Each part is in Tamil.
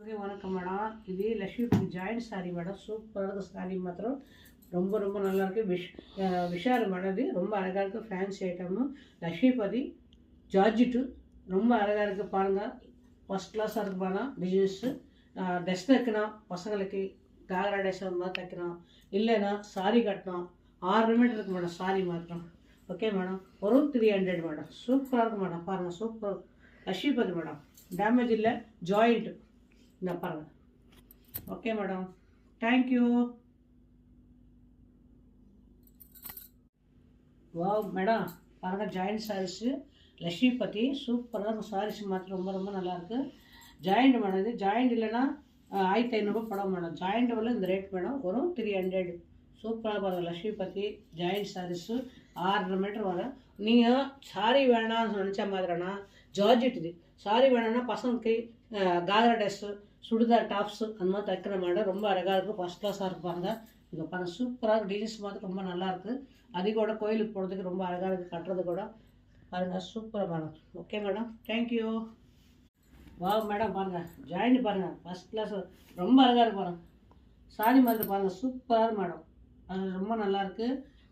ஓகே வணக்கம் மேடம். இது லக்ஷ்மி ஜாயிண்ட் சாரி மேடம். சூப்பராக சாரி மாத்திரம் ரொம்ப ரொம்ப நல்லாயிருக்கு. விஷால் மேடம். இது ரொம்ப அழகாக இருக்குது. ஃபேன்சி ஐட்டமும் லக்ஷ்மிபதி ஜார்ஜிட்டு ரொம்ப அழகாக இருக்குது. பாருங்கள், ஃபஸ்ட் கிளாஸாக இருக்குது. பாருங்கள் டிசைன்ஸு ட்ரெஸ் தைக்கணும், பசங்களுக்கு காகரா ட்ரெஸ் அந்த மாதிரி தைக்கணும், இல்லைன்னா சாரி கட்டணும். 6 மீட்டர் இருக்குது மேடம் சாரி மாத்திரம். ஓகே மேடம், ஒரு 300 மேடம். சூப்பராக இருக்குது மேடம். பாருங்கள், சூப்பர் லக்ஷ்மிபதி மேடம். டேமேஜ் இல்லை, ஜாயிண்ட்டு இந்த பாருங்கள். Okay madam, thank you. வா மேடம், பாருங்கள் ஜாயிண்ட் சாரீஸு லக்ஷ்மிபதி சூப்பராக இருக்கும். சாரீஸ் மாத்திரம் ரொம்ப ரொம்ப நல்லாயிருக்கு. Joint madam. இது ஜாயிண்ட் இல்லைன்னா 1500 படம் மேடம். ஜாயிண்ட் வரல இந்த ரேட் மேடம். வரும் 300. சூப்பராக பாருங்கள் லக்ஷ்மிபதி ஜாயிண்ட் சாரீஸு 6.5 மீட்டர் வரும். நீங்கள் சாரி வேணாம்னு நினச்ச மாதிரினா ஜார்ஜெட். இது சாரி வேணாம்னா பசங்களுக்கு காகரா ட்ரெஸ்ஸு, சுடிதார் டாப்ஸு அந்த மாதிரி தைக்கிற மேடம். ரொம்ப அழகாக இருக்குது. ஃபஸ்ட் கிளாஸாக இருப்பாங்க. இங்கே பாருங்கள், சூப்பராக டிசைன்ஸ் மாதிரி ரொம்ப நல்லாயிருக்கு. அது கூட கோயிலுக்கு போகிறதுக்கு ரொம்ப அழகாக இருக்குது. கட்டுறது கூட பாருங்கள், சூப்பராக மேடம். Okay madam, thank you. வா மேடம், பாருங்கள் ஜாயிண்ட் பாருங்கள், ஃபஸ்ட் கிளாஸ் ரொம்ப அழகாக இருக்கு. பாருங்கள் சாரி மாதிரி பாருங்கள், சூப்பராக மேடம். அது ரொம்ப நல்லாயிருக்கு.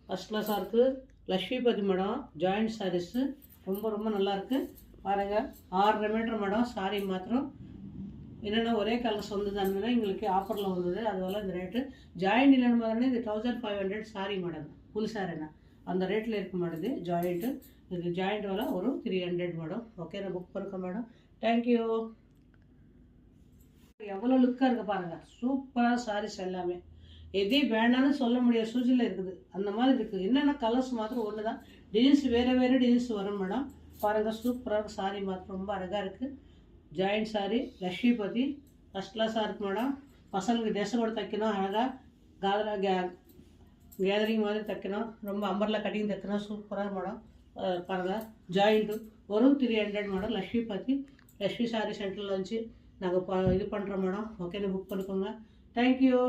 ஃபஸ்ட் கிளாஸாக இருக்குது. லக்ஷ்மிபதி மேடம் ஜாயிண்ட் சாரீஸு ரொம்ப ரொம்ப நல்லாயிருக்கு. பாருங்கள் 6.5 மீட்டர் மேடம். சாரி மாத்திரம் என்னென்னா ஒரே கலர்ஸ் வந்ததுன்னா எங்களுக்கு ஆஃபரில் வந்தது. அதுவெல்லாம் இந்த ரேட்டு. ஜாயிண்ட் இல்லைன்னு பார்த்தோன்னா இது 1500 சாரி மேடம். ஃபுல் சாரிண்ணா அந்த ரேட்டில் இருக்குது மேடம். இது ஜாயிண்ட்டு. இது ஜாயிண்ட் வேலை ஒரு 300 மேடம். ஓகே, நான் புக் பண்ணிருக்கேன் மேடம். தேங்க்யூ. எவ்வளோ லுக்காக இருக்குது பாருங்கள். சூப்பராக சாரீஸ் எல்லாமே எதே வேண்டான்னு சொல்ல முடியாது சூழ்நிலை இருக்குது. அந்த மாதிரி இருக்குது. என்னென்ன கலர்ஸ் மாத்திரம் ஒன்று தான். டிசைன்ஸ் வேறு வேறு டிசைன்ஸ் வரும் மேடம். பாருங்கள், சூப்பராக சாரி மாத்திரம் ரொம்ப அழகாக இருக்குது. ஜாயிண்ட் சாரி லக்ஷ்மிபதி ஃபஸ்ட் கிளாஸாக இருக்குது மேடம். பசங்களுக்கு ட்ரெஸ் கூட தைக்கணும், அழகாக காதரா கேதரிங் மாதிரி தைக்கணும், ரொம்ப அம்பர்லாம் கட்டிங் தைக்கணும். சூப்பராக மேடம். பாருங்கள் ஜாயிண்ட்டு ஒரு 300 மேடம். லக்ஷ்மிபதி லக்ஷ்மி சாரி சென்டரில் வச்சு நாங்கள் இது பண்ணுறோம் மேடம். ஓகே, புக் பண்ணிக்கோங்க. தேங்க்யூ.